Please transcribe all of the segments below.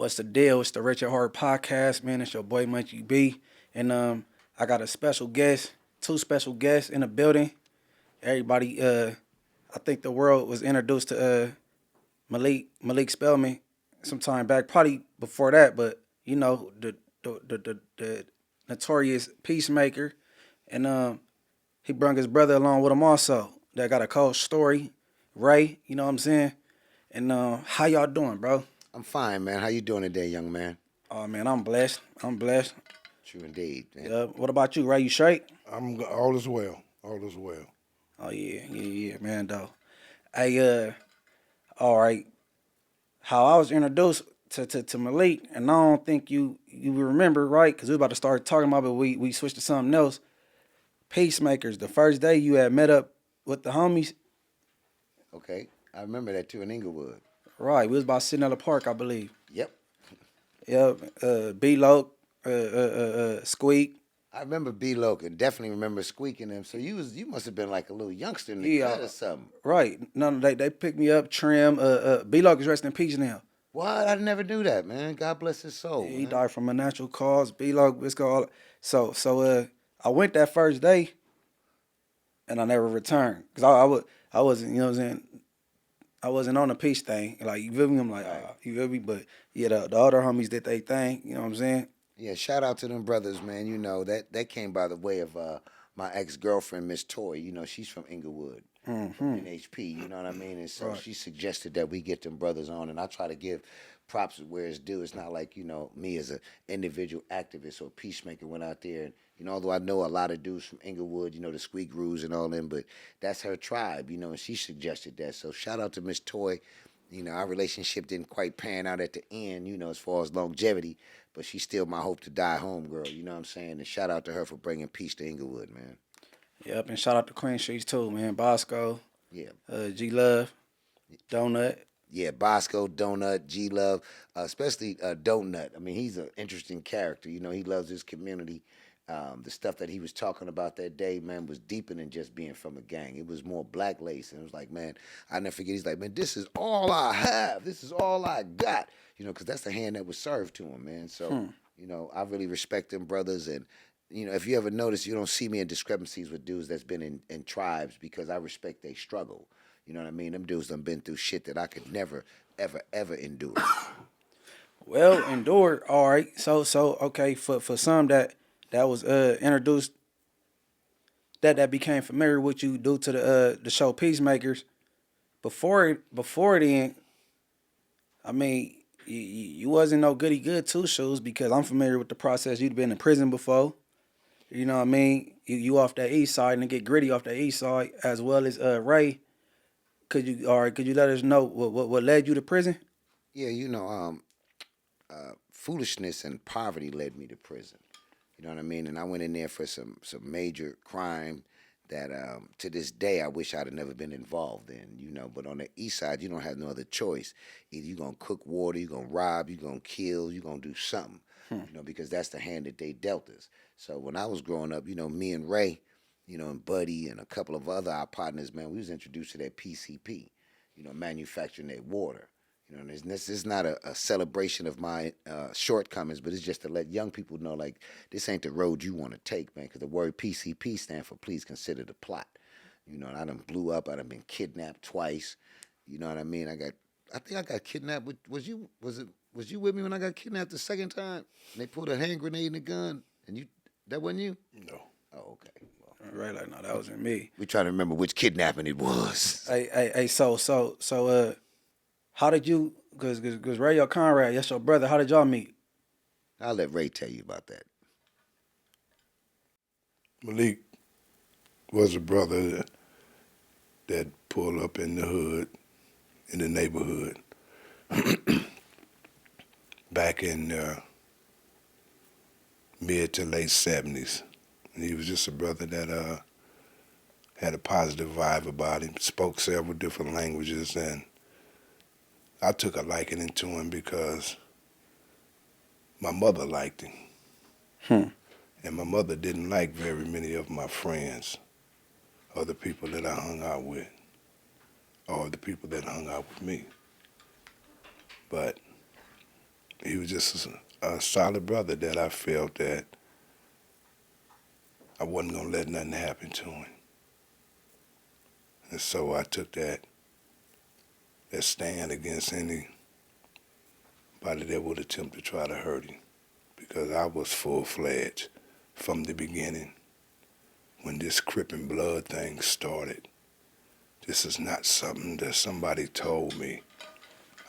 What's the deal? It's the Richard Hart podcast, man. It's your boy Munchie B, and I got a special guest, two special guests in the building. Everybody, I think the world was introduced to Malik Spellman sometime back, probably before that, but you know the notorious Peacemaker, and he brung his brother along with him also. That got a cold story, Ray. You know what I'm saying? And how y'all doing, bro? I'm fine, man. How you doing today, young man? Oh man, I'm blessed. I'm blessed. True indeed, man. Yeah. What about you, Ray? You straight? I'm all is well. All is well. Oh yeah, man. Though, hey, all right. How I was introduced to Malik, and I don't think you remember, right? Because we was about to start talking about, but we switched to something else. Peacemakers. The first day you had met up with the homies, Okay, I remember that too in Inglewood. right? We was about sitting at the park, I believe. Yep, Yep. B-Loke, Squeak. I remember B-Loke and definitely remember squeaking them. So you must have been like a little youngster in the Yeah. cut or something. Right. No, they picked me up, Trim. B-Loke is resting in peace now. What? I never knew that, man. God bless his soul. He Man. died from a natural cause. B-Loke, it's called. So I went that first day, and I never returned because I wasn't, you know what I'm saying. I wasn't on the peace thing. Like, you feel me? I'm like, you feel me? But yeah, the other homies did they thing. You know what I'm saying? Yeah, shout out to them brothers, man. You know that came by the way of my ex-girlfriend, Miss Toy. You know she's from Inglewood. In HP, you know what I mean? And so Right. she suggested that we get them brothers on, and I try to give props where it's due. It's not like, me as an individual activist or peacemaker went out there and, although I know a lot of dudes from Inglewood, the Squeak Roos and all them, but that's her tribe, and she suggested that. So shout out to Miss Toy. Our relationship didn't quite pan out at the end, as far as longevity, but she's still my hope to die home girl, you know what I'm saying? And shout out to her for bringing peace to Inglewood, man. Yep, and shout out to Queen Streets too, man. Bosco, Yeah. G Love, Donut. Yeah, Bosco, Donut, G Love, especially Donut. I mean, he's an interesting character. He loves his community. The stuff that he was talking about that day, man, was deeper than just being from a gang. It was more black lace. And it was like, man, I never forget. He's like, man, this is all I have. This is all I got. Because that's the hand that was served to him, man. So, I really respect them brothers. And, if you ever notice, you don't see me in discrepancies with dudes that's been in tribes because I respect their struggle. You know what I mean? Them dudes done been through shit that I could never, ever, ever endure. Well, endured. All right. So okay for some that was introduced that became familiar with you due to the show Peacemakers. Before then, I mean, you wasn't no goody good two shoes because I'm familiar with the process. You'd been in prison before. You know what I mean? You off that east side and get gritty off that east side as well as Ray. Could you let us know what led you to prison? Yeah, foolishness and poverty led me to prison. You know what I mean? And I went in there for some major crime that to this day I wish I'd have never been involved in, But on the east side, you don't have no other choice. Either you're going to cook water, you're going to rob, you're going to kill, you're going to do something, because that's the hand that they dealt us. So when I was growing up, me and Ray, and Buddy and a couple of other our partners, man, we was introduced to that PCP, manufacturing that water. And this is not a celebration of my shortcomings, but it's just to let young people know, like, this ain't the road you want to take, man, because the word PCP stand for please consider the plot. And I done blew up. I done been kidnapped twice. You know what I mean? I think I got kidnapped. Was you with me when I got kidnapped the second time? And they pulled a hand grenade and a gun, and that wasn't you? No. Oh, okay. Well, Right, like no, that wasn't me. we trying to remember which kidnapping it was. Hey, so how did you? Because Ray, your Conrad, that's your brother. How did y'all meet? I'll let Ray tell you about that. Malik was a brother that pulled up in the hood, in the neighborhood, back in mid to late 70s. And he was just a brother that had a positive vibe about him, spoke several different languages, and I took a liking to him because my mother liked him. And my mother didn't like very many of my friends or the people that I hung out with or the people that hung out with me. But He was just a solid brother that I felt that I wasn't going to let nothing happen to him. And so I took that stand against anybody that would attempt to try to hurt him, because I was full-fledged from the beginning when this Crip and Blood thing started. This is not something that somebody told me.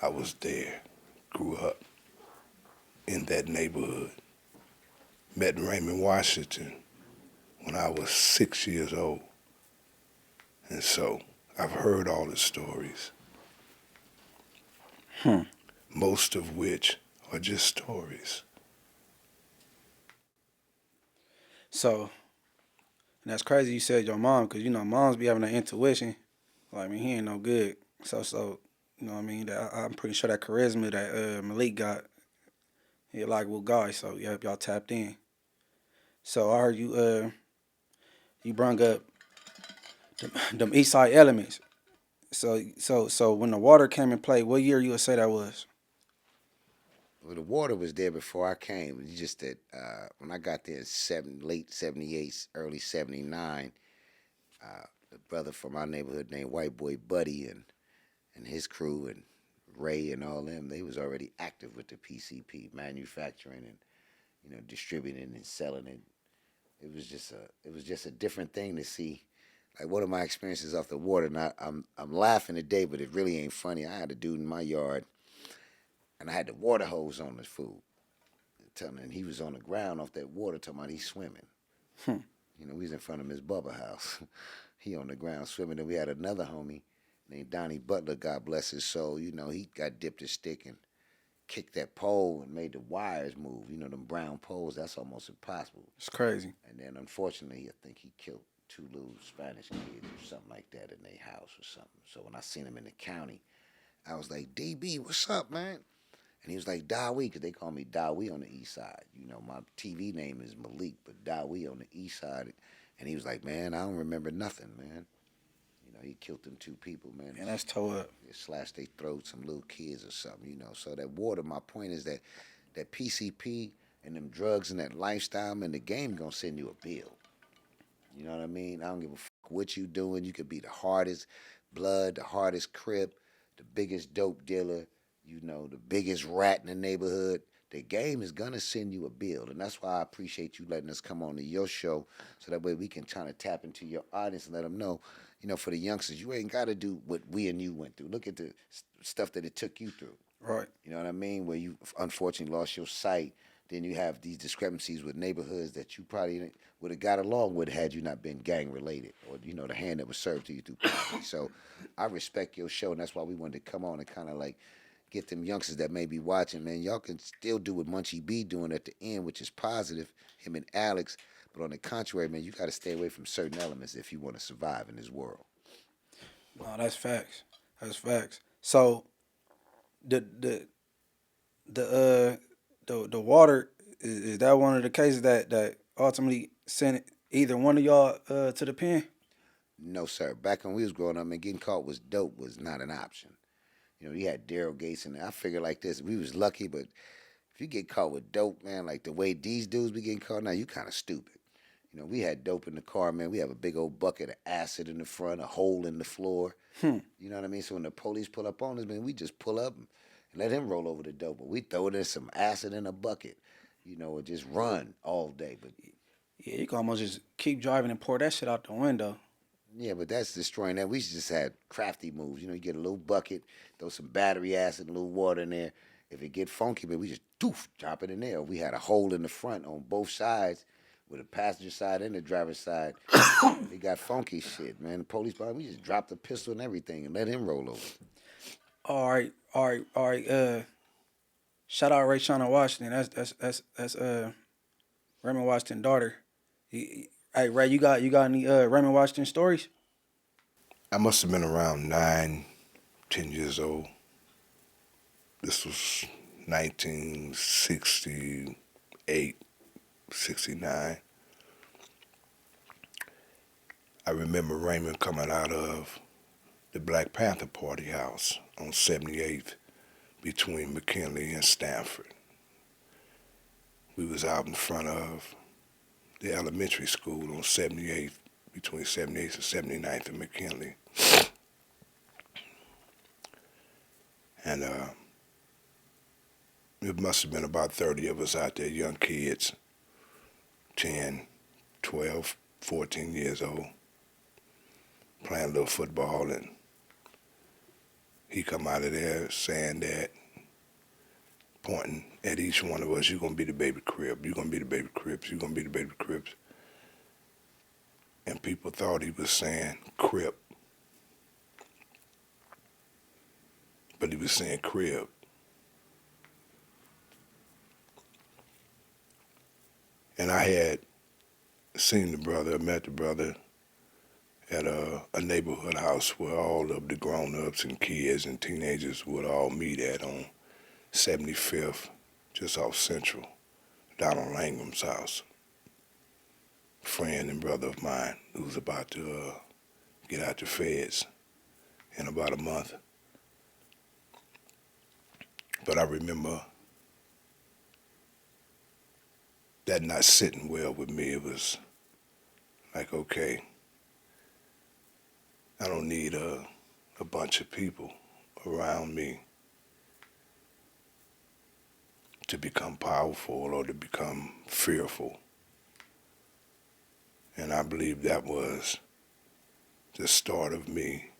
I was there, grew up in that neighborhood, met Raymond Washington when I was 6 years old. And so I've heard all the stories, most of which are just stories. So, and that's crazy you said your mom, because, you know, moms be having that intuition. Like, I mean, he ain't no good. So, you know what I mean? I'm pretty sure that charisma that Malik got, he a likable guy. So, yeah, y'all tapped in. So, I heard you brung up them eastside elements. So when the water came in play, what year you would say that was? Well, the water was there before I came. It's just that when I got there late 78, early 79, the brother from our neighborhood named White Boy Buddy and his crew and Ray and all them, they was already active with the PCP, manufacturing and, you know, distributing and selling it. It was just a different thing to see. Like one of my experiences off the water, and I'm laughing today, but it really ain't funny. I had a dude in my yard, and I had the water hose on his food. And he was on the ground off that water, talking about he's swimming. You know, we was in front of Miss Bubba house. He on the ground swimming. And we had another homie named Donnie Butler, God bless his soul. You know, he got dipped his stick and kicked that pole and made the wires move. You know, them brown poles, that's almost impossible. It's crazy. And then, unfortunately, I think he killed 2 little Spanish kids or something like that in their house or something. So when I seen him in the county, I was like, DB, what's up, man? And he was like, Dawi, because they call me Dawi on the east side. You know, my TV name is Malik, but Dawi on the east side. And he was like, man, I don't remember nothing, man. You know, he killed them 2 people, man. And that's toe up. They slashed their throats, some little kids or something, you know. So that water, my point is that PCP and them drugs and that lifestyle, man, the game going to send you a bill. You know what I mean? I don't give a fuck what you doing. You could be the hardest blood, the hardest Crip, the biggest dope dealer, you know, the biggest rat in the neighborhood. The game is going to send you a bill. And that's why I appreciate you letting us come on to your show so that way we can try to tap into your audience and let them know, you know, for the youngsters, you ain't got to do what we and you went through. Look at the stuff that it took you through. Right. You know what I mean? Where you unfortunately lost your sight. Then you have these discrepancies with neighborhoods that you probably would have got along with had you not been gang related, or, you know, the hand that was served to you through poverty. So I respect your show, and that's why we wanted to come on and kind of like get them youngsters that may be watching, man. Y'all can still do what Munchie B doing at the end, which is positive, him and Alex. But on the contrary, man, you got to stay away from certain elements if you want to survive in this world. No, that's facts. That's facts. So the water is that one of the cases that ultimately sent either one of y'all to the pen? No, sir. Back when we was growing up, man, getting caught was dope was not an option. You know, you had Daryl Gates, and I figure like this, we was lucky, but if you get caught with dope, man, like the way these dudes be getting caught now, you kind of stupid. You know, we had dope in the car, man. We have a big old bucket of acid in the front, a hole in the floor. You know what I mean? So when the police pull up on us, man, we just pull up and let him roll over the dope. But we throw it in some acid in a bucket, you know, and just run all day. But Yeah, you can almost just keep driving and pour that shit out the window. yeah, but that's destroying that. We just had crafty moves. You know, you get a little bucket, throw some battery acid, a little water in there. If it get funky, man, we just doof, drop it in there. We had a hole in the front on both sides, with the passenger side and the driver's side. They got funky shit, man. The police, we just dropped the pistol and everything and let him roll over. All right. Shout out Raymond Washington. That's Raymond Washington's daughter. Hey Ray, you got any Raymond Washington stories? I must have been around 9, 10 years old. This was 1968, 69. I remember Raymond coming out of the Black Panther party house on 78th between McKinley and Stanford. We was out in front of the elementary school on 78th, between 78th and 79th and McKinley. And it must have been about 30 of us out there, young kids, 10, 12, 14 years old, playing a little football, and he come out of there saying that, pointing at each one of us, you're going to be the baby Crip, you're going to be the baby Crips, you're going to be the baby Crips. And people thought he was saying Crip, but he was saying Crib. And I had seen the brother, met the brother at a neighborhood house where all of the grown-ups and kids and teenagers would all meet at on 75th, just off Central, down on Langham's house. Friend and brother of mine who was about to get out the feds in about a month. But I remember that not sitting well with me. It was like, okay, I don't need a bunch of people around me to become powerful or to become fearful. And I believe that was the start of me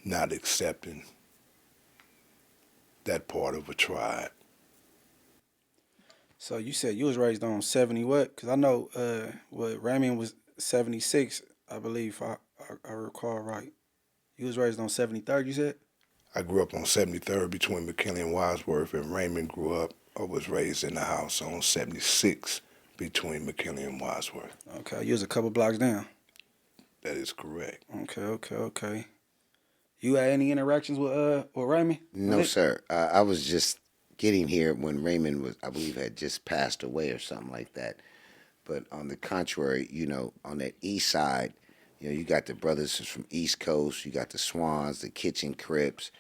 not accepting that part of a tribe. So you said you was raised on 70 what? Because I know what Raymond was 76, I believe, if I recall right. You was raised on 73rd, you said? I grew up on 73rd between McKinley and Wadsworth, and Raymond grew up or was raised in the house on 76 between McKinley and Wadsworth. Okay, you was a couple blocks down. That is correct. Okay. You had any interactions with Raymond? No, sir. I was just getting here when Raymond was, I believe, had just passed away or something like that. But on the contrary, you know, on that east side, you know, you got the brothers from East Coast, you got the Swans, the Kitchen Crips,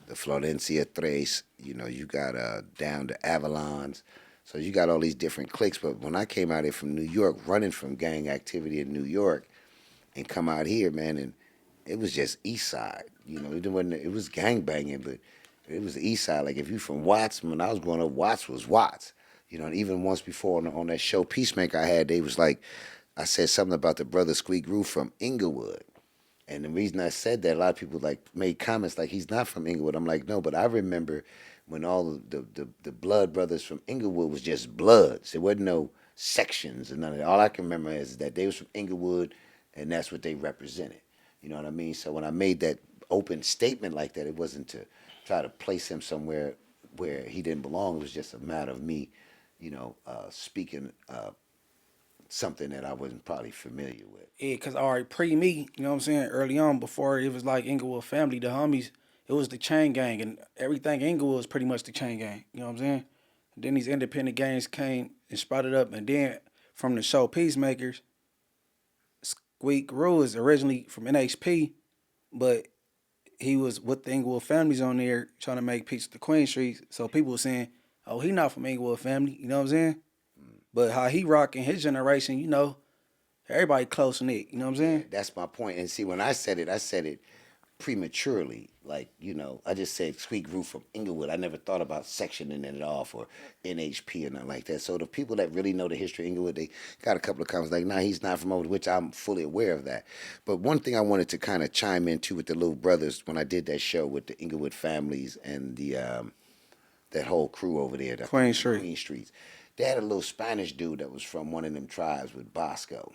the Florencia Tres, you know, you got down to Avalons. So you got all these different cliques. But when I came out here from New York, running from gang activity in New York, and come out here, man, and it was just east side. You know, it was gang banging, but it was the east side. Like if you from Watts, when I was growing up, Watts was Watts. You know, and even once before on that show Peacemaker I had, they was like, I said something about the brother Squeak Roo from Inglewood. And the reason I said that, a lot of people like made comments like he's not from Inglewood. I'm like, no, but I remember when all the blood brothers from Inglewood was just Bloods. There wasn't no sections and none of that. All I can remember is that they was from Inglewood, and that's what they represented. You know what I mean? So when I made that open statement like that, it wasn't to try to place him somewhere where he didn't belong. It was just a matter of me, you know, speaking something that I wasn't probably familiar with. Yeah, because pre-me, you know what I'm saying, early on, before it was like Inglewood family, the homies, it was the chain gang, and everything Inglewood was pretty much the chain gang, you know what I'm saying? And then these independent gangs came and sprouted up, and then from the show Peacemakers, Squeak Roo is originally from NHP, but he was with the Inglewood families on there trying to make peace with the Queen Streets. So people were saying, oh, he not from Inglewood family, you know what I'm saying? But how he rocking his generation, you know, everybody close knit, you know what I'm saying? That's my point. And see, when I said it prematurely. Like, you know, I just said Squeak Roo from Inglewood. I never thought about sectioning it off or NHP or nothing like that. So the people that really know the history of Inglewood, they got a couple of comments like, nah, he's not from over, which I'm fully aware of that. But one thing I wanted to kind of chime into with the little brothers when I did that show with the Inglewood families and the that whole crew over there, the Queen Streets. They had a little Spanish dude that was from one of them tribes with Bosco.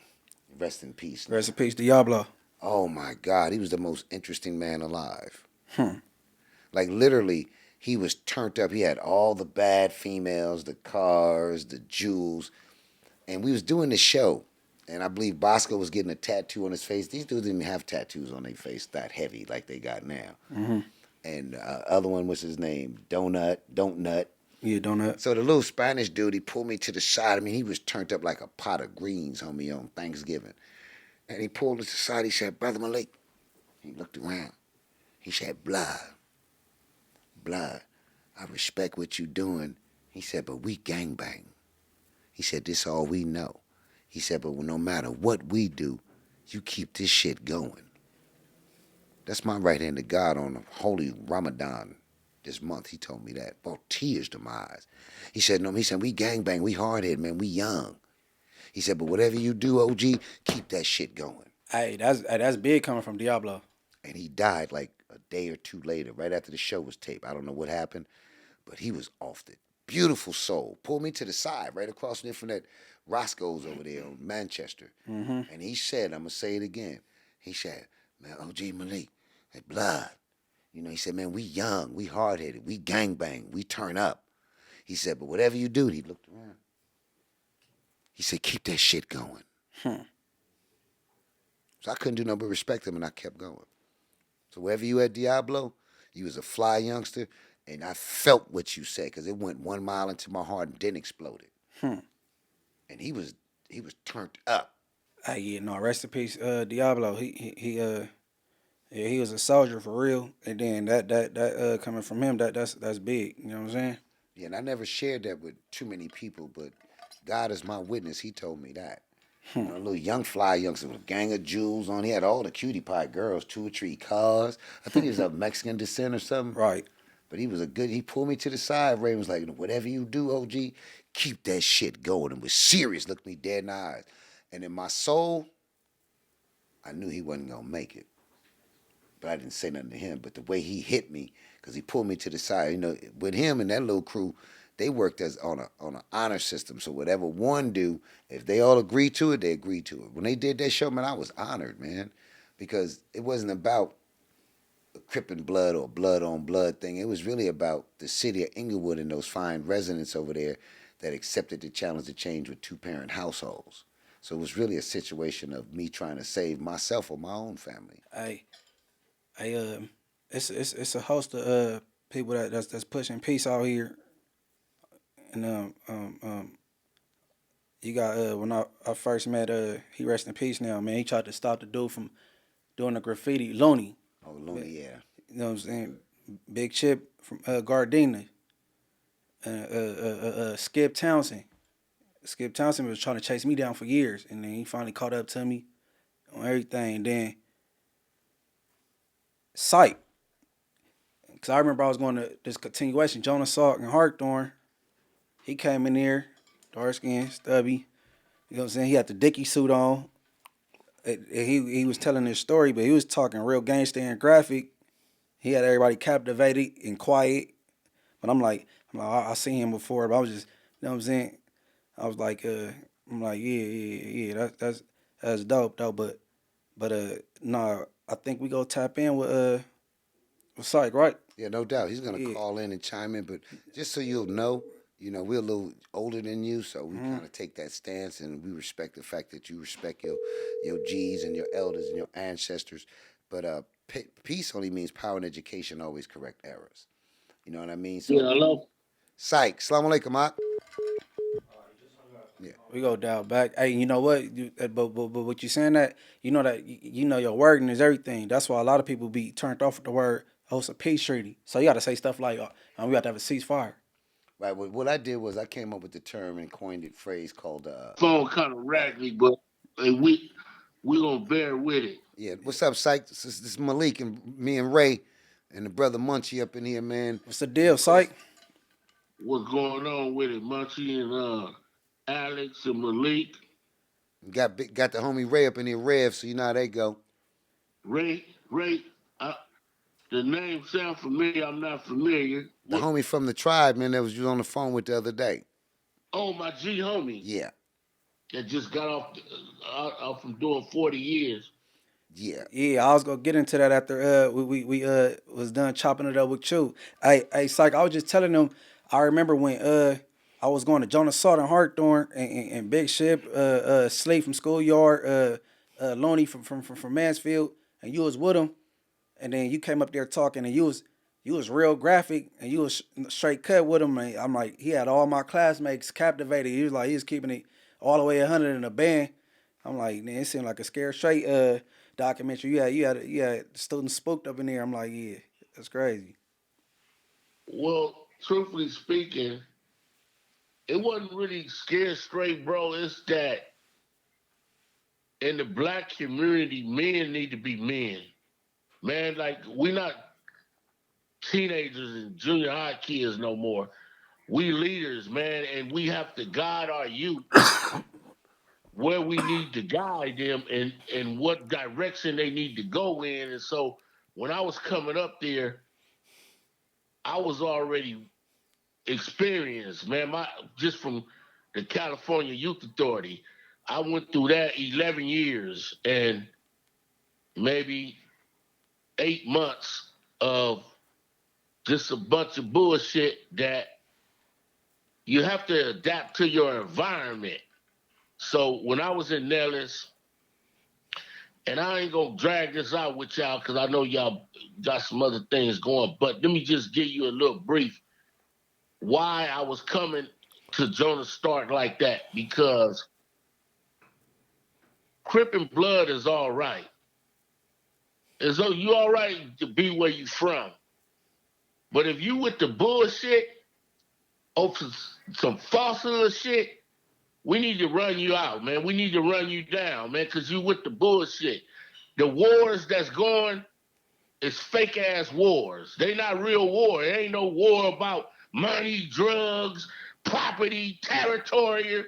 Rest in peace. Rest in peace, Diablo. Oh my God, he was the most interesting man alive. Like literally, he was turned up. He had all the bad females, the cars, the jewels, and we was doing this show. And I believe Bosco was getting a tattoo on his face. These dudes didn't have tattoos on their face that heavy like they got now. Mm-hmm. And other one was his name, Don't Nut. Yeah, Donut. So the little Spanish dude, he pulled me to the side. I mean, he was turned up like a pot of greens, homie, on Thanksgiving. And he pulled us to the side. He said, Brother Malik. He looked around. He said, blood. I respect what you doing. He said, but we gangbang. He said, this all we know. He said, but no matter what we do, you keep this shit going. That's my right hand to God on the holy Ramadan this month. He told me that. Brought tears to my eyes. He said, no, he said, we gangbang, we hardhead, man, we young. He said, but whatever you do, OG, keep that shit going. Hey, that's big coming from Diablo. And he died like a day or two later, right after the show was taped. I don't know what happened, but he was off the beautiful soul. Pulled me to the side, right across from that Roscoe's over there on Manchester. Mm-hmm. And he said, I'm going to say it again. He said, man, OG Malik, that blood. You know, he said, man, we young, we hard-headed, we gangbang, we turn up. He said, but whatever you do, he looked around. He said, keep that shit going. So I couldn't do nothing but respect him, and I kept going. So wherever you at Diablo, you was a fly youngster, and I felt what you said, because it went 1 mile into my heart and then exploded. And he was turned up. Hey, yeah, no, rest in peace, Diablo. He was a soldier for real, and then that coming from him, that's big. You know what I'm saying? Yeah, and I never shared that with too many people, but God is my witness. He told me that. You know, a little young fly youngster with a gang of jewels on. He had all the cutie pie girls, 2 or 3 cars. I think he was of Mexican descent or something. Right. But he pulled me to the side. Ray was like, whatever you do, OG, keep that shit going. And was serious, looked me dead in the eyes. And in my soul, I knew he wasn't going to make it. But I didn't say nothing to him. But the way he hit me, because he pulled me to the side, you know, with him and that little crew, they worked as on an honor system. So whatever one do, if they all agree to it, they agree to it. When they did that show, man, I was honored, man. Because it wasn't about a Crip and blood or blood on blood thing. It was really about the city of Inglewood and those fine residents over there that accepted the challenge to change with 2-parent households. So it was really a situation of me trying to save myself or my own family. It's a host of people that's pushing peace out here, and you got when I first met he rest in peace now, man. He tried to stop the dude from doing the graffiti, Looney. Oh, Looney, yeah. You know what I'm saying? Big Chip from Gardena, Skip Townsend. Skip Townsend was trying to chase me down for years, and then he finally caught up to me on everything. And then Syke, because I remember I was going to this continuation, Jonas Salk and Hawthorne. He came in there, dark skin, stubby. You know what I'm saying? He had the Dickie suit on. He was telling his story, but he was talking real gangster and graphic. He had everybody captivated and quiet. But I'm like I seen him before, but I was just, you know what I'm saying? I was like, I'm like, yeah, that's dope, though. But nah, I think we go tap in with Syke, right? Yeah, no doubt. He's gonna call in and chime in, but just so you'll know, you know, we're a little older than you, so we kind of take that stance, and we respect the fact that you respect your G's and your elders and your ancestors. But peace only means power and education always correct errors. You know what I mean? So, Yeah, hello. Syke, salam alaikum, Ak. Yeah, we go down back. Hey, you know what? But what you saying that you know your wording is everything. That's why a lot of people be turned off with the word. Oh, it's a peace treaty. So you got to say stuff like, we got to have a ceasefire. Right. Well, what I did was I came up with the term and coined it phrase called. Phone kind of raggedy, but we gonna bear with it. Yeah. What's up, Syke? This is Malik and me and Ray and the brother Munchie up in here, man. What's the deal, Syke? What's going on with it, Munchie and Alex and Malik? Got the homie Ray up in here, Rev. So you know how they go. Ray, the name sound familiar. I'm not familiar. The homie from the tribe, man, that was you on the phone with the other day. Oh, my G homie. Yeah. That just got off from doing 40 years. Yeah. Yeah, I was gonna get into that after we was done chopping it up with you. Hey, Syke, I was just telling them. I remember when I was going to Jonas Salk and Hawthorne and Big Ship, Sleep from School Yard, Loney from Mansfield, and you was with them, and then you came up there talking, and you was real graphic, and you was straight cut with him. And I'm like, he had all my classmates captivated. He was keeping it all the way 100 in the band. I'm like, man, it seemed like a scare straight documentary. You had students spooked up in there. I'm like, yeah, that's crazy. Well, truthfully speaking, it wasn't really scared straight, bro. It's that in the black community, men need to be men. Man, like, we not teenagers and junior high kids no more. We leaders, man, and we have to guide our youth where we need to guide them and what direction they need to go in. And so when I was coming up there, I was already experienced, man. Just from the California Youth Authority, I went through that 11 years and maybe 8 months of just a bunch of bullshit that you have to adapt to your environment. So when I was in Nellis, and I ain't gonna drag this out with y'all because I know y'all got some other things going, but let me just give you a little brief why I was coming to Jonas Stark like that. Because Crip and Blood is all right. And so you all right to be where you from. But if you with the bullshit or some falsehood shit, we need to run you out, man. We need to run you down, man, because you with the bullshit. The wars that's going is fake-ass wars. They not real war. It ain't no war about money, drugs, property, territory.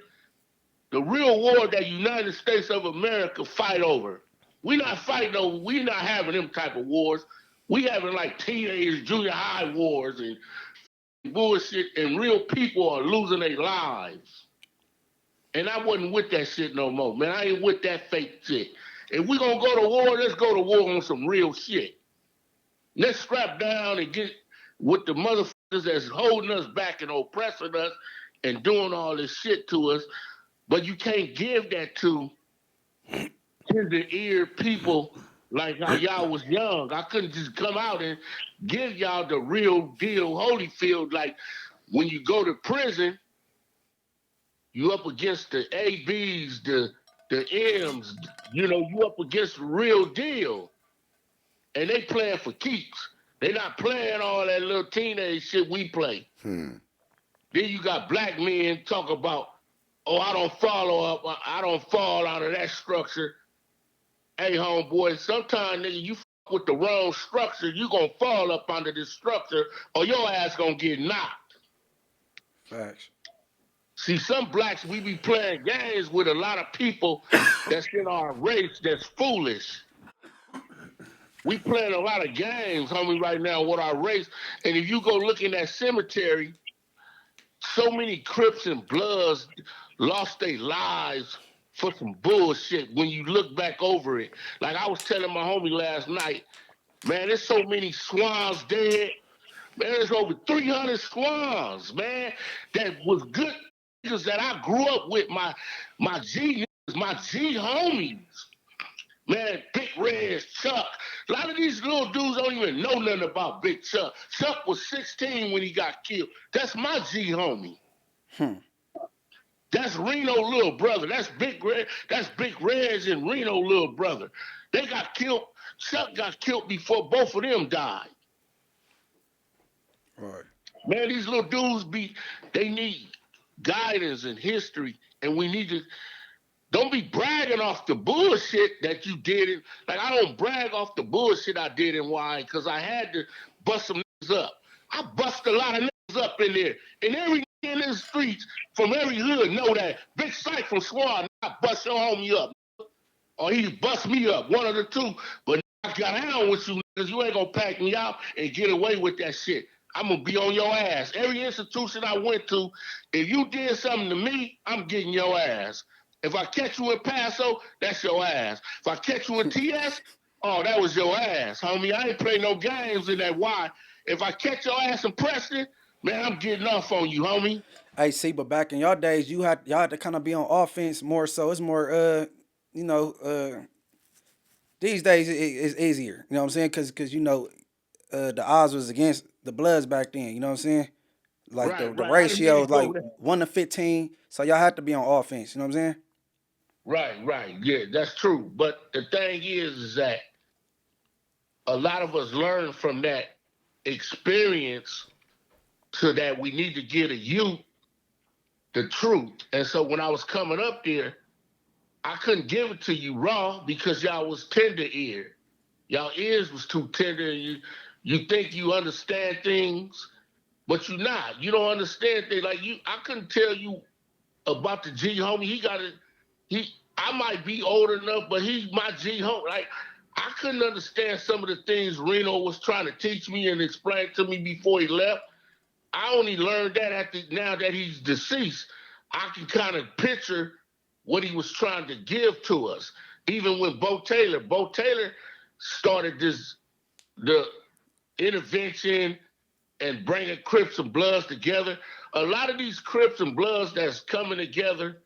The real war that United States of America fight over. We not fighting over, we not having them type of wars. We having like teenage, junior high wars and bullshit, and real people are losing their lives. And I wasn't with that shit no more, man. I ain't with that fake shit. If we gonna go to war, let's go to war on some real shit. Let's strap down and get with the motherfuckers that's holding us back and oppressing us and doing all this shit to us. But you can't give that to tender ear people like how y'all was young. I couldn't just come out and give y'all the real deal Holyfield. Like when you go to prison, you up against the ABs, the M's, you know, you up against the real deal. And they playing for keeps. They not playing all that little teenage shit we play. Then you got black men talk about, oh, I don't fall out of that structure. Hey, homeboy, sometimes, nigga, you with the wrong structure, you gonna fall up under this structure or your ass gonna get knocked. Facts. See, some blacks, we be playing games with a lot of people that's in our race that's foolish. We playing a lot of games, homie, right now with our race. And if you go look in that cemetery, so many Crips and Bloods lost their lives for some bullshit when you look back over it. Like I was telling my homie last night, man, there's so many Swans dead. Man, there's over 300 Swans, man, that was good niggas that I grew up with, my G niggas, my G homies. Man, Big Red, Chuck. A lot of these little dudes don't even know nothing about Big Chuck. Chuck was 16 when he got killed. That's my G homie. That's Reno little brother. That's Big Red's and Reno little brother. They got killed. Chuck got killed before both of them died. Right. Man, these little dudes they need guidance and history, and we need to. Don't be bragging off the bullshit that you did. Like, I don't brag off the bullshit I did in Y because I had to bust some niggas up. I bust a lot of niggas up in there. And every nigga in the streets from every hood know that Big Syke from Swan, I bust your homie up. Or he bust me up, one of the two. But I got down with you niggas. You ain't going to pack me out and get away with that shit. I'm going to be on your ass. Every institution I went to, if you did something to me, I'm getting your ass. If I catch you in Paso, that's your ass. If I catch you in TS, oh, that was your ass, homie. I ain't play no games in that Y. If I catch your ass in Preston, man, I'm getting off on you, homie. Hey, see, but back in your days, y'all had to kind of be on offense more. So it's more, these days it's easier. You know what I'm saying? Because the odds was against the Bloods back then. You know what I'm saying? Like Right. the I didn't ratio mean was to go like there. 1 to 15. So y'all had to be on offense. You know what I'm saying? Right. Yeah, that's true. But the thing is that a lot of us learn from that experience to that we need to give the youth the truth. And so when I was coming up there, I couldn't give it to you raw because y'all was tender ear. Y'all ears was too tender. And you think you understand things, but you're not. You don't understand things. Like I couldn't tell you about the G homie. I might be old enough, but he's my G homie. Like I couldn't understand some of the things Reno was trying to teach me and explain to me before he left. I only learned that now that he's deceased. I can kind of picture what he was trying to give to us. Even with Bo Taylor started the intervention and bringing Crips and Bloods together. A lot of these Crips and Bloods that's coming together,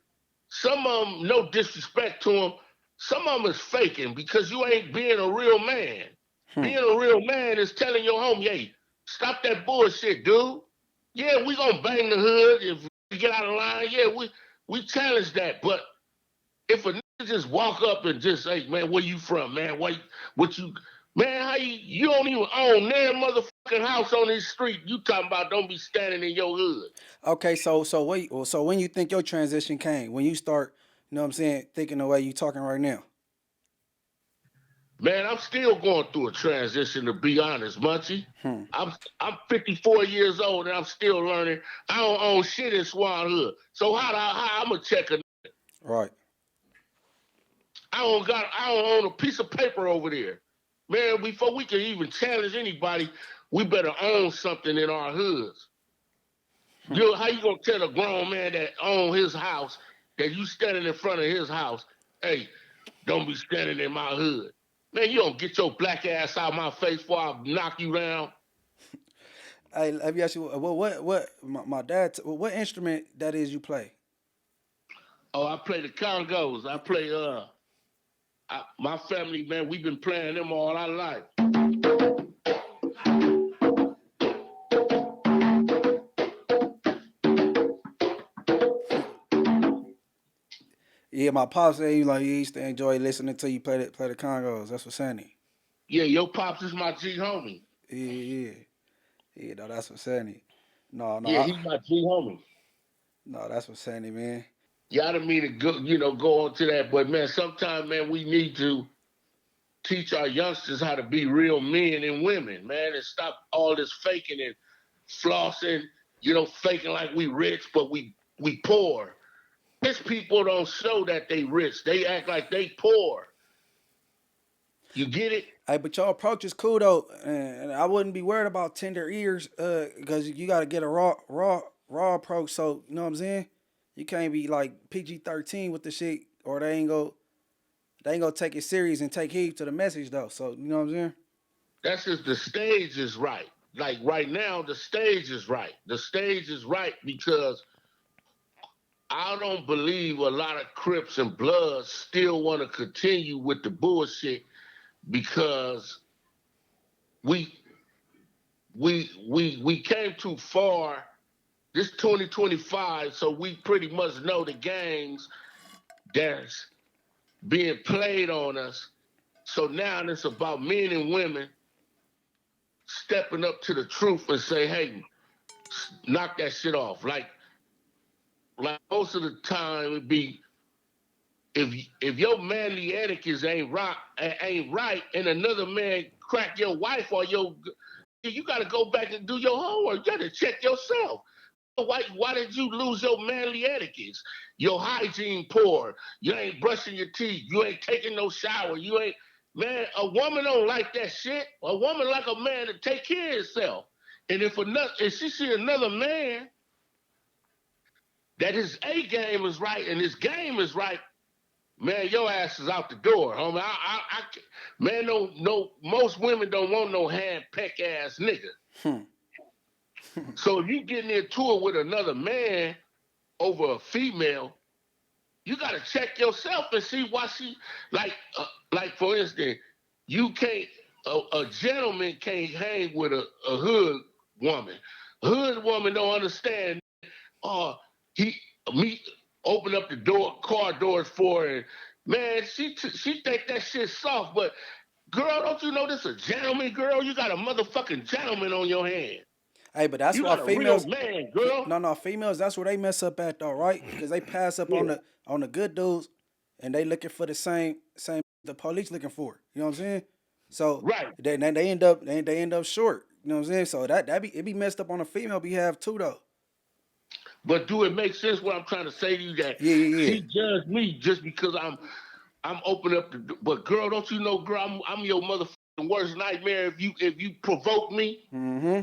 some of them, no disrespect to them, some of them is faking because you ain't being a real man. Being a real man is telling your homie, hey, stop that bullshit, dude. Yeah, we gonna bang the hood if we get out of line. Yeah, we challenge that. But if a nigga just walk up and just say, man, where you from, man? Man, how you don't even own that motherfucking house on this street. You talking about don't be standing in your hood. Okay, so when you think your transition came, when you start, you know what I'm saying, thinking the way you talking right now? Man, I'm still going through a transition, to be honest, Munchie. I'm 54 years old and I'm still learning. I don't own shit in Swan Hood. So how I'm gonna check a Right. I don't own a piece of paper over there. Man, before we can even challenge anybody, we better own something in our hoods. How you gonna tell a grown man that own his house, that you standing in front of his house, hey, don't be standing in my hood? Man, you don't get your black ass out of my face before I knock you down. Hey, let me ask you, what my dad, what instrument that is you play? Oh, I play the congos. I play, my family, man, we've been playing them all our life. Yeah, my pops said he used to enjoy listening to you play the congos. That's what's saying. Yeah, your pops is my G homie. Yeah. No, that's what's saying. No. Yeah, he's my G homie. No, that's what's saying, man. Yeah, I didn't mean to go on to that, but man, sometimes, man, we need to teach our youngsters how to be real men and women, man, and stop all this faking and flossing, faking like we rich, but we poor. Rich people don't show that they rich. They act like they poor. You get it? Hey, but your approach is cool though, and I wouldn't be worried about tender ears, because you got to get a raw approach. So you know what I'm saying? You can't be like PG-13 with the shit, or they ain't gonna take it serious and take heed to the message though. So you know what I'm saying? That's just the stage is right. Like right now, the stage is right. The stage is right because I don't believe a lot of Crips and Bloods still want to continue with the bullshit because we came too far. This 2025, so we pretty much know the games that's being played on us. So now it's about men and women stepping up to the truth and say, hey, knock that shit off. Like most of the time it'd be if your manly etiquette ain't right and another man crack your wife or you gotta go back and do your homework. You gotta check yourself. Why did you lose your manly etiquettes? Your hygiene poor. You ain't brushing your teeth. You ain't taking no shower. Man, a woman don't like that shit. A woman like a man to take care of himself. And if she see another man that his A game is right and his game is right, man, your ass is out the door, homie. Man, no, most women don't want no hand peck ass nigga. So if you getting into it with another man over a female, you gotta check yourself and see why she like for instance, you can't a gentleman can't hang with a hood woman. A hood woman don't understand. Me open up the car doors for her. And, man, she think that shit's soft, but girl, don't you know this a gentleman, girl? You got a motherfucking gentleman on your hand. Hey, but that's You why got a real females. man, girl. No, females. That's where they mess up at though, right? Because they pass up Yeah. on the good dudes, and they looking for the same the police looking for. You know what I'm saying? So Right. they end up short. You know what I'm saying? So it be messed up on the female behalf too though. But do it make sense what I'm trying to say to you that Yeah, yeah, yeah. she judged me just because I'm open up the but girl, don't you know, girl, I'm your motherfucking worst nightmare if you provoke me. Mm-hmm.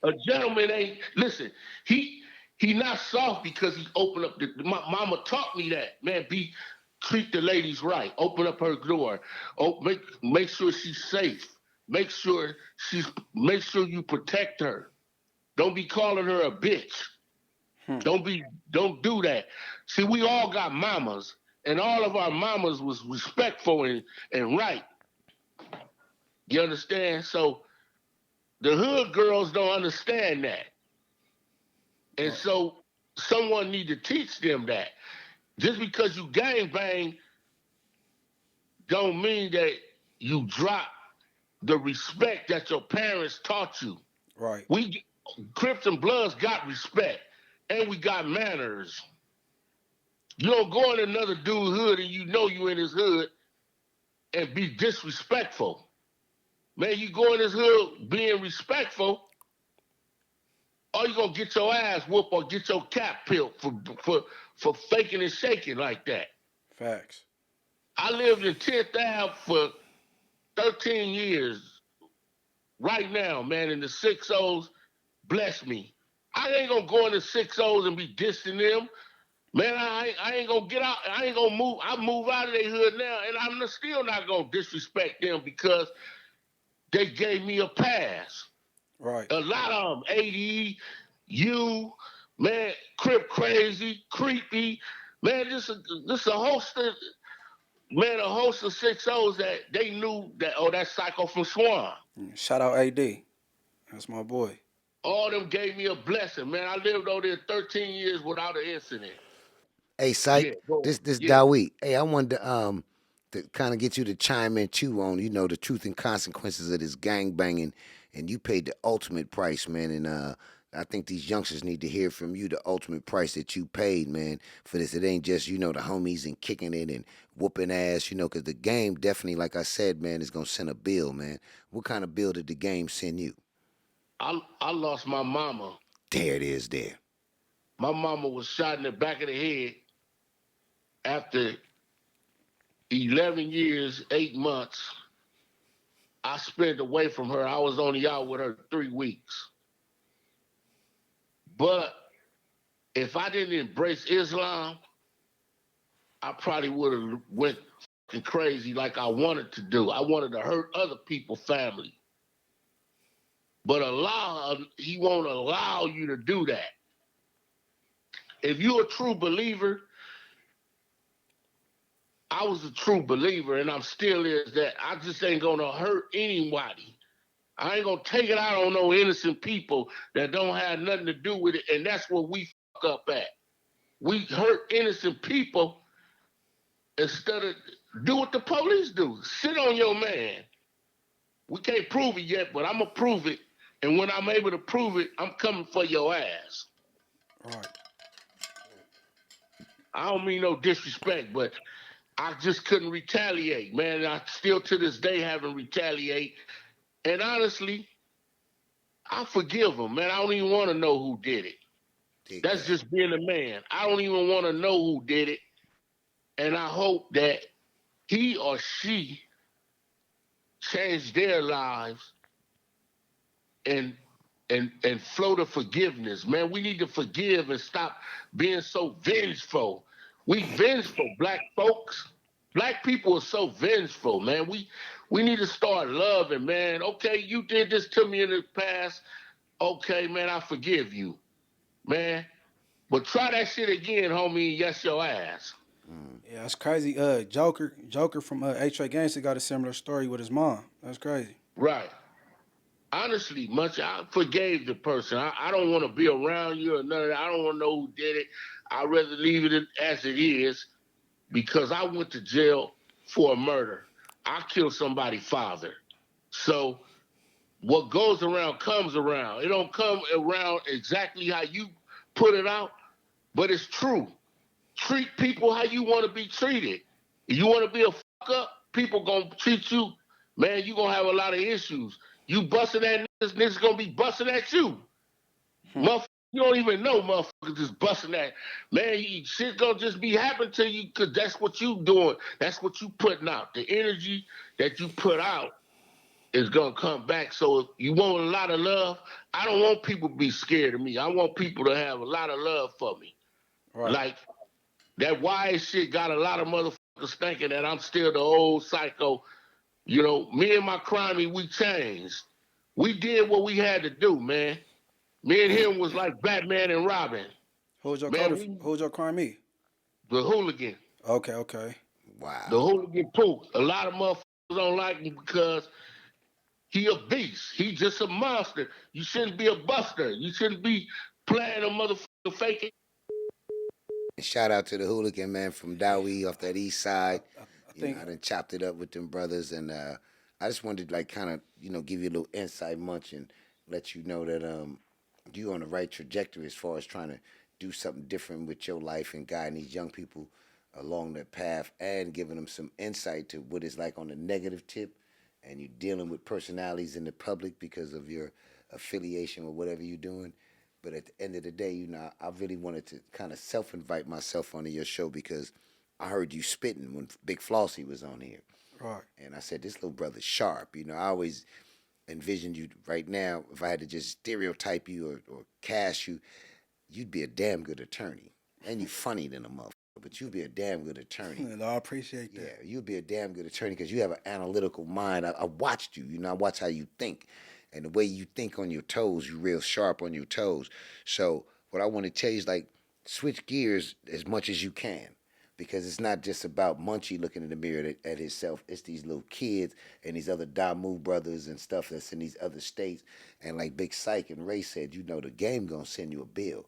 A gentleman ain't listen, he not soft because he opened up my mama taught me that. Man, treat the ladies right. Open up her door. Oh, make sure she's safe. Make sure you protect her. Don't be calling her a bitch. Don't do that. See, we all got mamas, and all of our mamas was respectful and right. You understand? So the hood girls don't understand that. And so someone need to teach them that. Just because you gang bang don't mean that you drop the respect that your parents taught you. Right. We Crips and Bloods got respect, and we got manners. You don't go in another dude's hood and you know you in his hood and be disrespectful. Man, you go in his hood being respectful, or you gonna get your ass whooped or get your cap peeled for faking and shaking like that. Facts. I lived in 10th Ave for 13 years. Right now, man, in the 6-0s, bless me. I ain't gonna go in the 6-0s and be dissing them. Man, I ain't gonna get out. I ain't gonna move. I move out of their hood now, and I'm still not gonna disrespect them because they gave me a pass. Right. A lot of them, AD, you, man, Crip crazy, creepy, man. This a host of a host of 6-0s that they knew that. Oh, that's Psycho from Swan. Shout out AD. That's my boy. All them gave me a blessing, man. I lived over there 13 years without an incident. Hey, Yeah, Syke, go. this Yeah. Dawit. Hey, I wanted to kind of get you to chime in too on the truth and consequences of this gang banging, and you paid the ultimate price, man. And I think these youngsters need to hear from you the ultimate price that you paid, man, for this. It ain't just the homies and kicking it and whooping ass, because the game definitely, like I said, man, is gonna send a bill, man. What kind of bill did the game send you? I lost my mama. There it is, there. My mama was shot in the back of the head after 11 years, 8 months. I spent away from her. I was only out with her 3 weeks. But if I didn't embrace Islam, I probably would have went crazy like I wanted to do. I wanted to hurt other people's family. But Allah, he won't allow you to do that. If you're a true believer, I was a true believer, and I'm still is that I just ain't gonna hurt anybody. I ain't gonna take it out on no innocent people that don't have nothing to do with it, and that's where we fuck up at. We hurt innocent people instead of do what the police do. Sit on your man. We can't prove it yet, but I'm gonna prove it, and when I'm able to prove it, I'm coming for your ass. Right. I don't mean no disrespect, but I just couldn't retaliate, man. I still to this day haven't retaliate. And honestly, I forgive him, man. I don't even want to know who did it. That's just being a man. I don't even want to know who did it. And I hope that he or she changed their lives and flow to forgiveness, man. We need to forgive and stop being so vengeful. We vengeful, black folks. Black people are so vengeful, man. We need to start loving, man. Okay, you did this to me in the past. Okay, man, I forgive you, man. But try that shit again, homie, and yes your ass. Yeah, that's crazy. Joker from H.A. Gangsta got a similar story with his mom. That's crazy. Right. Honestly, much I forgave the person. I don't want to be around you or none of that. I don't want to know who did it. I'd rather leave it as it is because I went to jail for a murder. I killed somebody's father. So what goes around comes around. It don't come around exactly how you put it out, but it's true. Treat people how you want to be treated. If you want to be a fuck up, people gonna treat you, man, you gonna have a lot of issues. You busting at niggas gonna be busting at you. Motherfucker, you don't even know motherfuckers just busting at. Man, shit gonna just be happening to you because that's what you doing. That's what you putting out. The energy that you put out is gonna come back. So if you want a lot of love, I don't want people to be scared of me. I want people to have a lot of love for me. Right. Like that wise shit got a lot of motherfuckers thinking that I'm still the old psycho. You know, me and my crimey, we changed. We did what we had to do, man. Me and him was like Batman and Robin. Who's your Man, who's your crime me? the hooligan. Okay, okay. Wow. The hooligan poop. A lot of motherfuckers don't like him because he a beast. He just a monster. You shouldn't be a buster. You shouldn't be playing a motherfucker faking. Shout out to the hooligan man from Dowie off that east side. I You know, think I done chopped it up with them brothers, and I just wanted to like kind of give you a little insight, Munch, and let you know that you on the right trajectory as far as trying to do something different with your life and guiding these young people along that path and giving them some insight to what it's like on the negative tip, and you dealing with personalities in the public because of your affiliation or whatever you're doing. But at the end of the day, I really wanted to kind of self-invite myself onto your show because I heard you spitting when Big Flossie was on here. right. And I said, this little brother's sharp. I always envisioned you right now, if I had to just stereotype you or cast you, you'd be a damn good attorney. And you funny than a motherfucker, but you'd be a damn good attorney. No, I appreciate that. Yeah, you'd be a damn good attorney because you have an analytical mind. I watched you. I watch how you think. And the way you think on your toes, you're real sharp on your toes. So what I want to tell you is like switch gears as much as you can. Because it's not just about Munchie looking in the mirror at himself. It's these little kids and these other Damu brothers and stuff that's in these other states. And like Big Syke and Ray said, the game gonna send you a bill.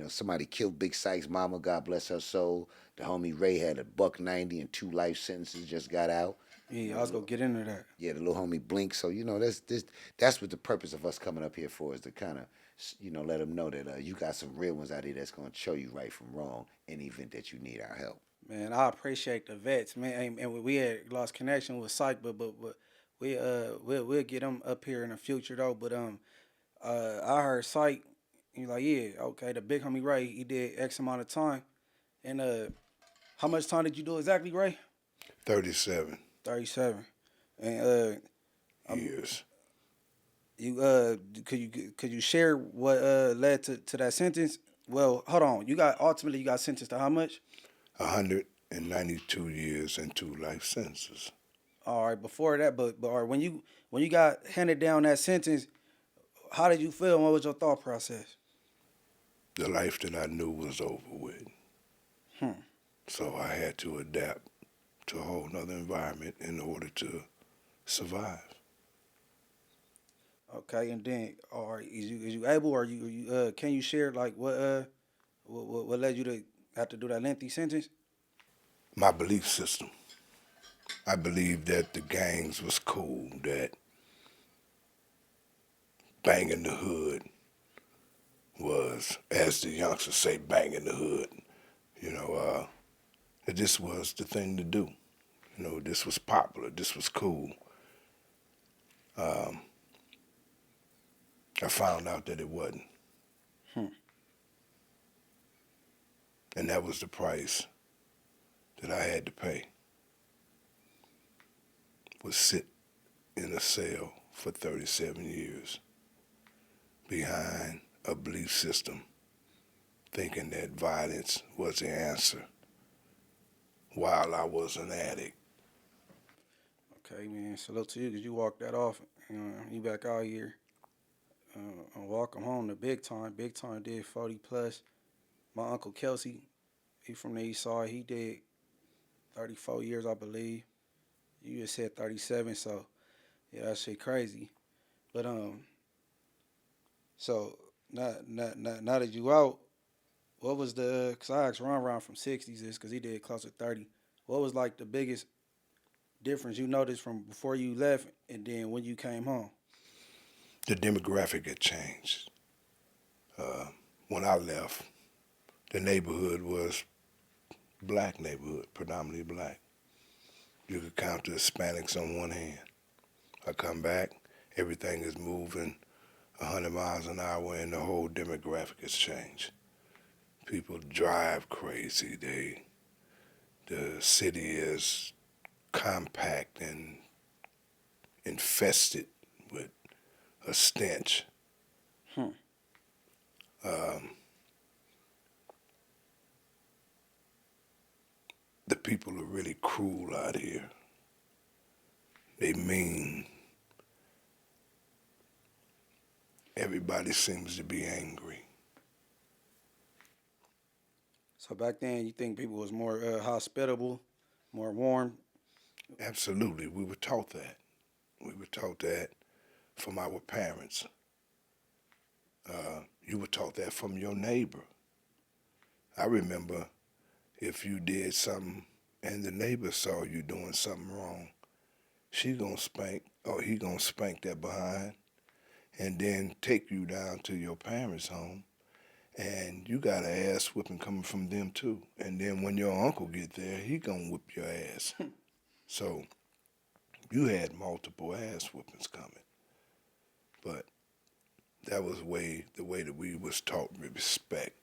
Somebody killed Big Syke's mama, God bless her soul. The homie Ray had a $190 and 2 life sentences, just got out. Yeah, I was gonna get into that. Yeah, the little homie Blink. So that's what the purpose of us coming up here for, is to kind of let them know that you got some real ones out here that's gonna show you right from wrong in the event that you need our help. Man, I appreciate the vets, man. And we had lost connection with Syke, but we'll get them up here in the future though. But I heard Syke, he's like, yeah, okay, the big homie Ray, he did X amount of time, and how much time did you do exactly, Ray? 37 37, and years. you could you share what led to that sentence? Well, hold on, you got sentenced to how much? 192 years and 2 life sentences. All right, before that, but all right, when you got handed down that sentence, how did you feel? What was your thought process? The life that I knew was over with. So I had to adapt to a whole nother environment in order to survive. Okay, and then, all right, is you able, or you can you share like what led you to have to do that lengthy sentence? My belief system. I believed that the gangs was cool, that banging the hood was, as the youngsters say, banging the hood. That this was the thing to do. This was popular. This was cool. I found out that it wasn't. And that was the price that I had to pay. Was sit in a cell for 37 years behind a belief system, thinking that violence was the answer while I was an addict. Okay, man, salute to you because you walked that off. You back out here. And welcome home to Big Time. Big Time did 40 plus. My uncle Kelsey, he from the east side. He did 34 years, I believe. You just said 37, so yeah, that shit crazy. But so now that you out, what was the? Cause I asked Ron from 60s this, cause he did close to 30. What was like the biggest difference you noticed from before you left and then when you came home? the demographic had changed. When I left, the neighborhood was black neighborhood, predominantly black. You could count the Hispanics on one hand. I come back, everything is moving 100 miles an hour, and the whole demographic has changed. People drive crazy. The city is compact and infested with a stench. The people are really cruel out here. They mean. Everybody seems to be angry. So back then, you think people was more hospitable, more warm? Absolutely, we were taught that. We were taught that from our parents. You were taught that from your neighbor. I remember if you did something and the neighbor saw you doing something wrong, she gonna spank or he gonna spank that behind and then take you down to your parents' home, and you got an ass whipping coming from them too. And then when your uncle get there, he gonna whip your ass. So you had multiple ass whoopings coming. But that was the way that we was taught respect.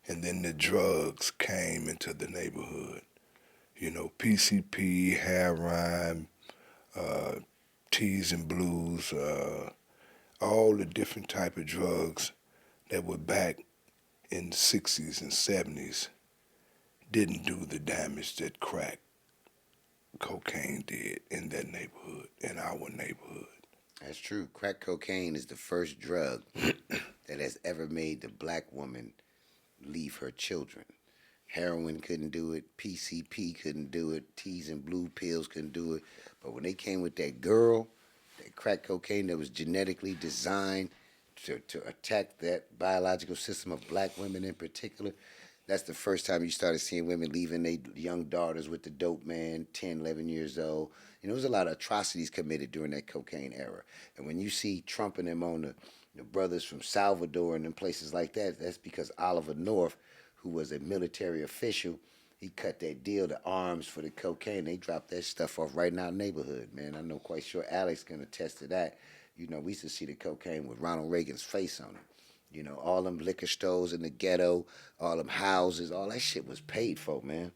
And then the drugs came into the neighborhood. You know, PCP, heroin, teas and blues, all the different type of drugs that were back in the 60s and 70s didn't do the damage that crack cocaine did in that neighborhood, in our neighborhood. That's true. Crack cocaine is the first drug that has ever made the black woman leave her children. Heroin couldn't do it. PCP couldn't do it. Teas and blue pills couldn't do it. But when they came with that girl, that crack cocaine that was genetically designed to attack that biological system of black women in particular, that's the first time you started seeing women leaving their young daughters with the dope man, 10, 11 years old. You know, there was a lot of atrocities committed during that cocaine era. And when you see Trump and them on the brothers from Salvador and them places like that, that's because Oliver North, who was a military official, he cut that deal to arms for the cocaine. They dropped that stuff off right in our neighborhood, man. I know quite sure Alex can attest to that. You know, we used to see the cocaine with Ronald Reagan's face on it. You know, all them liquor stores in the ghetto, all them houses, all that shit was paid for, man.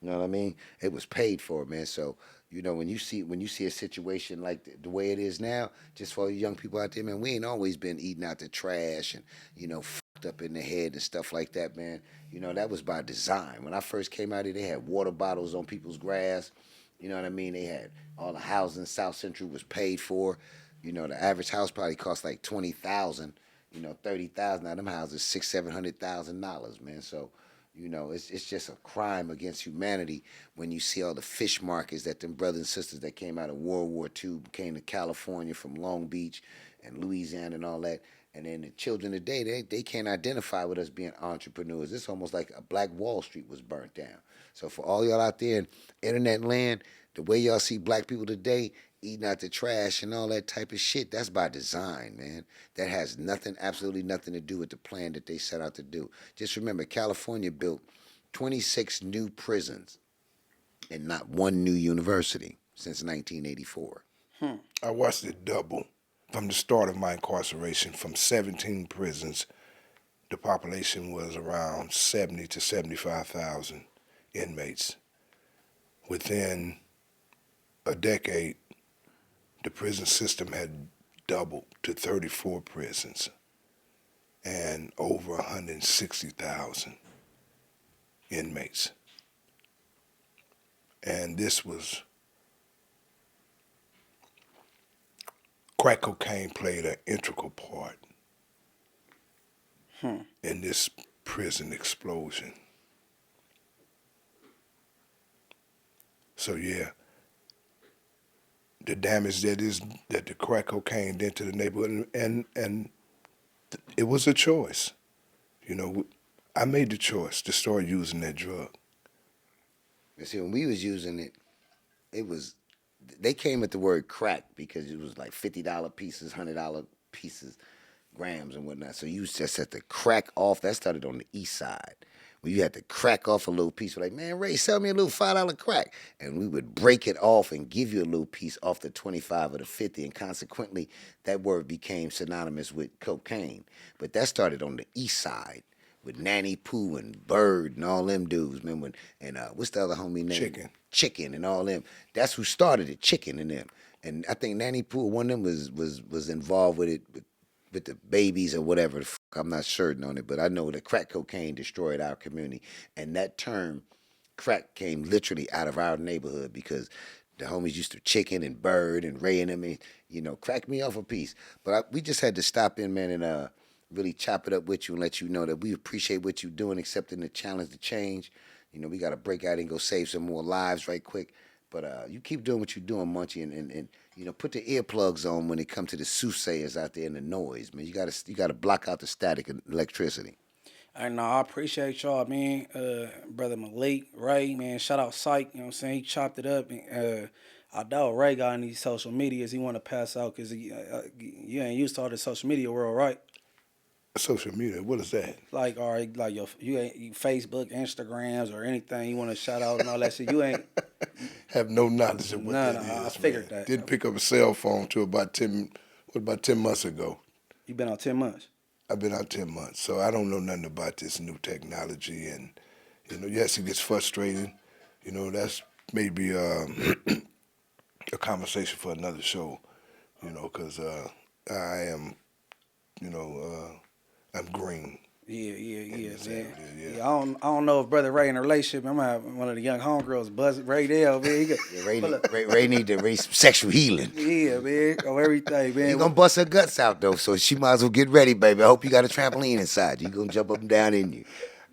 You know what I mean? It was paid for, man. So, you know, when you see a situation like the way it is now, just for you young people out there, man, we ain't always been eating out the trash and, you know, fucked up in the head and stuff like that, man. You know, that was by design. When I first came out here, they had water bottles on people's grass. You know what I mean? They had all the housing in South Central was paid for. You know, the average house probably cost like $20,000. You know, 30,000. Now them houses $600,000-$700,000, man. So, you know, it's just a crime against humanity when you see all the fish markets that them brothers and sisters that came out of World War II came to California from Long Beach and Louisiana and all that. And then the children today, they can't identify with us being entrepreneurs. It's almost like a Black Wall Street was burnt down. So for all y'all out there in internet land, the way y'all see black people today eating out the trash and all that type of shit, that's by design, man. That has nothing, absolutely nothing to do with the plan that they set out to do. Just remember, California built 26 new prisons and not one new university since 1984. I watched it double from the start of my incarceration. From 17 prisons, the population was around 70 to 75,000 inmates. Within a decade, the prison system had doubled to 34 prisons and over 160,000 inmates. And this was, crack cocaine played an integral part in this prison explosion. So yeah, the damage that the crack cocaine did to the neighborhood, and it was a choice. You know, I made the choice to start using that drug. You see, when we was using it, it was, they came at the word crack because it was like $50 pieces, $100 pieces, grams and whatnot. So you just had to crack off. That started on the east side. Where you had to crack off a little piece. We're like, man, Ray, sell me a little $5 crack. And we would break it off and give you a little piece off the 25 or the 50. And consequently, that word became synonymous with cocaine. But that started on the east side with Nanny Pooh and Bird and all them dudes. Remember when, what's the other homie name? Chicken and all them. That's who started it, Chicken and them. And I think Nanny Pooh, one of them was involved with it, with the babies or whatever. I'm not certain on it, but I know that crack cocaine destroyed our community. And that term, crack, came literally out of our neighborhood because the homies used to Chicken and Bird and Ray and them, and, crack me off a piece. But we just had to stop in, man, and really chop it up with you and let you know that we appreciate what you're doing, accepting the challenge to change. We got to break out and go save some more lives right quick. But you keep doing what you're doing, Munchie, and put the earplugs on when it comes to the soothsayers out there and the noise, man. You gotta block out the static and electricity. I know, I appreciate y'all, man. Brother Malik, Ray, man, shout out Syke, you know what I'm saying? He chopped it up. And, I doubt Ray got any social medias he want to pass out because you ain't used to all the social media world, right? Social media, what is that? Like, all right, like you Facebook, Instagrams, or anything you want to shout out and all that shit. You ain't have no knowledge of what that is. I figured that. Didn't pick up a cell phone till about 10 months ago. You been out 10 months? I've been out 10 months, so I don't know nothing about this new technology. And, yes, it gets frustrating. That's maybe a conversation for another show, because I am, I'm green. Yeah, man. Yeah, I don't know if Brother Ray in a relationship. I'm gonna have one of the young homegirls, Buzz Ray Dale, man. Ray need to raise some sexual healing. Yeah, man. Oh, everything, man. You gonna bust her guts out though, so she might as well get ready, baby. I hope you got a trampoline inside. You gonna jump up and down in you.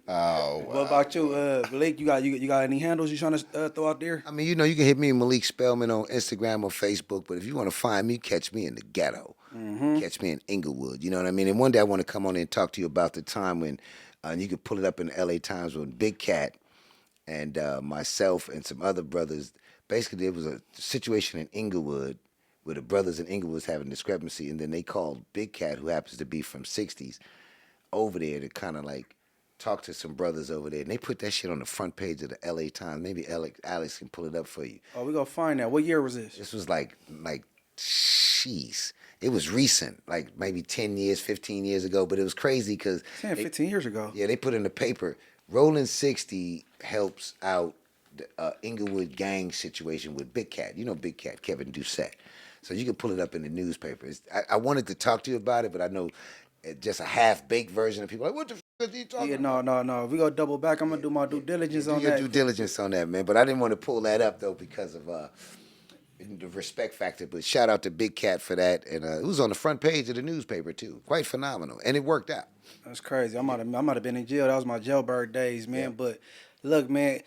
Oh, wow. What about you, Malik? You got any handles you trying to throw out there? I mean, you can hit me, Malik Spellman, on Instagram or Facebook. But if you want to find me, catch me in the ghetto. Catch me in Inglewood. You know what I mean? And one day I want to come on and talk to you about the time when you could pull it up in the LA Times when Big Cat and myself and some other brothers, basically there was a situation in Inglewood where the brothers in Inglewood was having discrepancy, and then they called Big Cat, who happens to be from 60s, over there to kind of like talk to some brothers over there. And they put that shit on the front page of the LA Times. Maybe Alex can pull it up for you. Oh, we gonna find that. What year was this? This was like, jeez. It was recent, like maybe 10 years, 15 years ago, but it was crazy because... 15 years ago. Yeah, they put in the paper, Rolling 60 helps out the Inglewood gang situation with Big Cat. You know Big Cat, Kevin Doucette. So you can pull it up in the newspaper. I wanted to talk to you about it, but I know just a half-baked version of people like, what the f*** are you talking about? No. If we go double back, I'm going to do my due diligence on that. Do your due diligence on that, man. But I didn't want to pull that up, though, because of... the respect factor, but shout out to Big Cat for that, and it was on the front page of the newspaper too. Quite phenomenal, and it worked out. That's crazy. I might have been in jail. That was my jailbird days, man. Yeah. But look, man,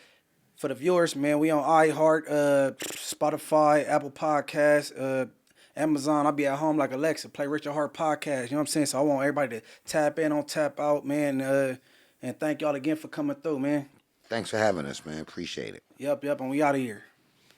for the viewers, man, we on iHeart, Spotify, Apple Podcasts, Amazon. I'll be at home like Alexa, play Richard Hart podcast. You know what I'm saying? So I want everybody to tap in on Tap Out, man. And thank y'all again for coming through, man. Thanks for having us, man. Appreciate it. Yep, and we out of here.